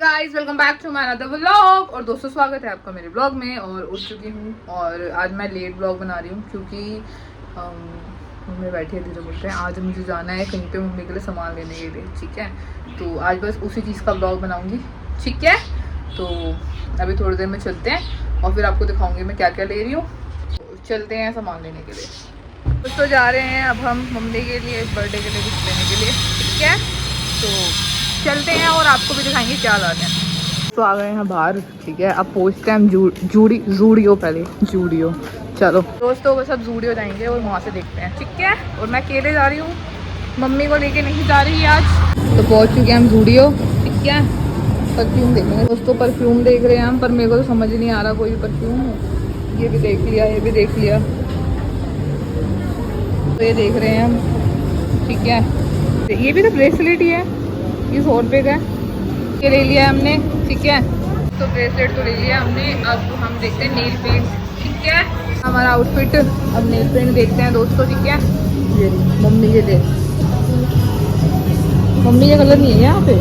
Guys welcome back to my another vlog. और दोस्तों स्वागत है आपका मेरे ब्लॉग में। और उठ चुकी हूँ और आज मैं लेट ब्लॉग बना रही हूँ क्योंकि मम्मी बैठी है धीरे बोलते हैं। आज मुझे जाना है कहीं पे मम्मी के लिए सामान लेने के लिए, ठीक है। तो आज बस उसी चीज़ का ब्लॉग बनाऊँगी, ठीक है। तो अभी थोड़ी देर में चलते हैं और फिर आपको दिखाऊँगी मैं क्या क्या ले रही हूँ। तो चलते हैं सामान लेने के लिए। कुछ तो जा रहे हैं अब हम मम्मी के लिए बर्थडे के लिए कुछ लेने के लिए, ठीक है। तो चलते हैं और आपको भी दिखाएंगे क्या लाते हैं। तो आ गए हैं बाहर, ठीक है। अब पहुँचते हैं हम जूडियो, पहले जूडियो। चलो दोस्तों बस अब जूडियो जाएंगे और वहाँ से देखते हैं, ठीक है। और मैं अकेले जा रही हूँ, मम्मी को लेके नहीं जा रही आज। तो पहुँच चुके हैं हम जूडियो, ठीक है। परफ्यूम देखेंगे दोस्तों, परफ्यूम देख रहे हैं हम, पर मेरे को तो समझ नहीं आ रहा कोई परफ्यूम। ये भी देख लिया, ये भी देख लिया, तो ये देख रहे हैं हम, ठीक है। ये भी तो ब्रेसलेट ही है, ये 100 रुपये का है। ये ले लिया हमने, ठीक है। तो ब्रेसलेट तो ले लिया हमने। अब हम देखते हैं नेल पेंट, ठीक है। हमारा आउटफिट, अब नेल पेंट देखते हैं दोस्तों, ठीक है। ये मम्मी के लिए, मम्मी का कलर नहीं है यहाँ पे,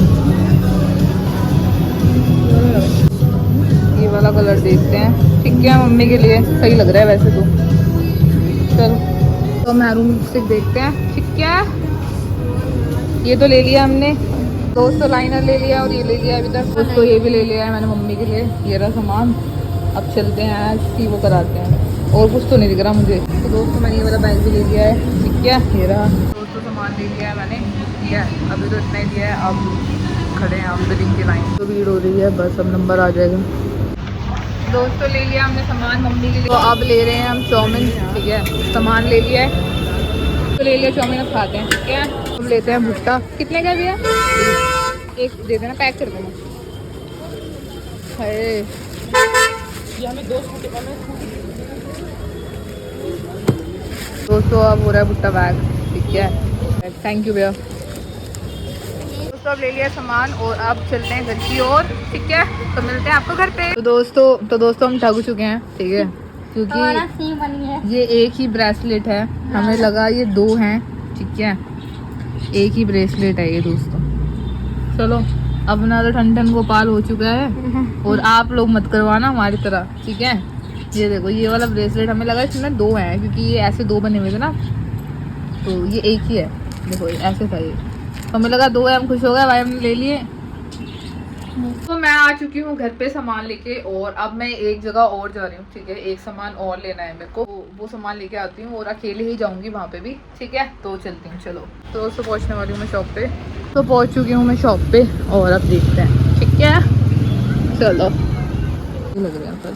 ये वाला कलर देखते हैं, ठीक है। मम्मी के लिए सही लग रहा है वैसे तो। चलो तो मैरून लिपस्टिक देखते हैं, ठीक है। ये तो ले लिया हमने दोस्तों, लाइनर ले लिया और ये ले लिया अभी तक दोस्तों, ये भी ले लिया है मैंने मम्मी के लिए, ये रहा सामान। अब चलते हैं इसकी वो कराते हैं, और कुछ तो नहीं दिख रहा मुझे। तो दोस्तों मैंने ये वाला बैग भी ले लिया है, ठीक है। ये रहा दोस्तों सामान ले लिया है मैंने, ठीक है। अभी तो इतना ही लिया है, अब खड़े हैं हम बिलिंग की लाइन, तो भीड़ हो रही है, बस अब नंबर आ जाएगा। दोस्तों ले लिया हमने सामान मम्मी के लिए, तो अब ले रहे हैं हम चाउमीन, ठीक है। सामान ले लिया है तो ले लिया चाउमीन, अब खाते हैं, ठीक है। अब लेते हैं भुट्टा, कितने का भैया? एक दे देना, पैक कर देना। है दोस्तों अब हो रहा है भुट्टा बैग, ठीक है। थैंक यू भैया। दोस्तों अब ले लिया सामान और अब चलते हैं घर की ओर, ठीक है। तो मिलते हैं आपको घर पे। तो दोस्तों हम ठग चुके हैं, ठीक है, क्योंकि ये एक ही ब्रेसलेट है, हमें लगा ये दो हैं, ठीक है। एक ही ब्रेसलेट है ये दोस्तों। चलो अपना तो ठंडन गोपाल हो चुका है, और आप लोग मत करवाना हमारी तरह, ठीक है। ये देखो ये वाला ब्रेसलेट हमें लगा इसमें दो हैं, क्योंकि ये ऐसे दो बने हुए थे ना, तो ये एक ही है। देखो ये ऐसे था, ये तो हमें लगा दो है, हम खुश हो गए भाई, हमने ले लिए। तो मैं आ चुकी हूँ घर पे सामान लेके, और अब मैं एक जगह और जा रही हूँ, ठीक है। एक सामान और लेना है मेरे को, वो सामान लेके आती हूँ, और अकेले ही जाऊंगी वहाँ पे भी, ठीक है। तो चलती हूँ, चलो। तो दोस्तों पहुँचने वाली हूँ मैं शॉप पे, तो पहुँच चुकी हूँ मैं शॉप पे, और अब देखते हैं, ठीक है। चलो लग रहा है पर,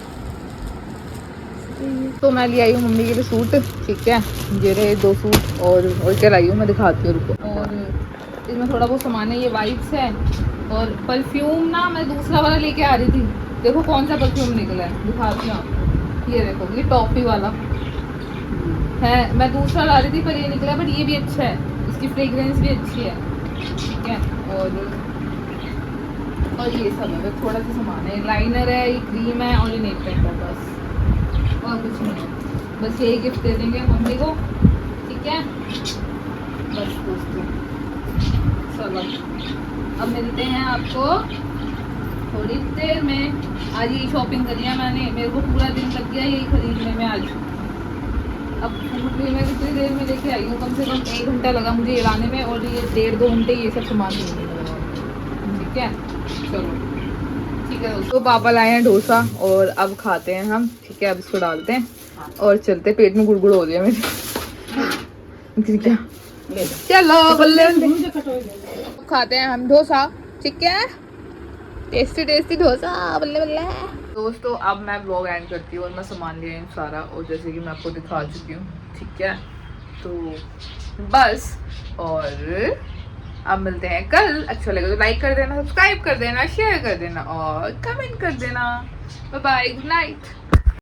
तो मैं ले आई हूँ मम्मी के लिए सूट, ठीक है। ये रहे दो सूट, और क्या लाई हूँ मैं दिखाती हूँ रुको। और इसमें थोड़ा बहुत सामान है, ये वाइट्स है। और परफ्यूम ना मैं दूसरा वाला लेके आ रही थी, देखो कौन सा परफ्यूम निकला है, दिखाती हूँ आपको। ये देखो ये टॉफी वाला है, मैं दूसरा ला रही थी पर ये निकला, बट ये भी अच्छा है, इसकी फ्रेग्रेंस भी अच्छी है, ठीक है। और ये सब है, थोड़ा सा सामान है, लाइनर है, ये क्रीम है, और ये नेल पेंट है, बस और कुछ नहीं है। बस यही गिफ्ट दे देंगे मम्मी को, ठीक है। बस दोस्तों चलो अब मिलते हैं आपको थोड़ी देर में। आज यही शॉपिंग करी है मैंने, मेरे को पूरा दिन लग गया यही खरीदने में आज। अब सूट भी मैं कितनी देर में लेके आई हूँ, कम से कम 1 घंटा लगा मुझे ये लाने में, और ये 1.5-2 घंटे ये सब सामान लेने में लगा, ठीक है। चलो ठीक है दोस्तों, पापा लाए हैं डोसा, और अब खाते हैं हम, ठीक है। अब इसको डालते हैं और चलते, पेट में गुड़गुड़ हो रही है मेरे क्या। चलो बल्ले खाते हैं हम डोसा, ठीक है। टेस्टी टेस्टी डोसा, बल्ले बल्ले। दोस्तों अब मैं व्लॉग एंड करती हूँ, और मैं सामान ले आई हूँ सारा, और जैसे कि मैं आपको दिखा चुकी हूँ, ठीक है। तो बस, और अब मिलते हैं कल। अच्छा लगे तो लाइक कर देना, सब्सक्राइब कर देना, शेयर कर देना, और कमेंट कर देना। Bye bye, good night.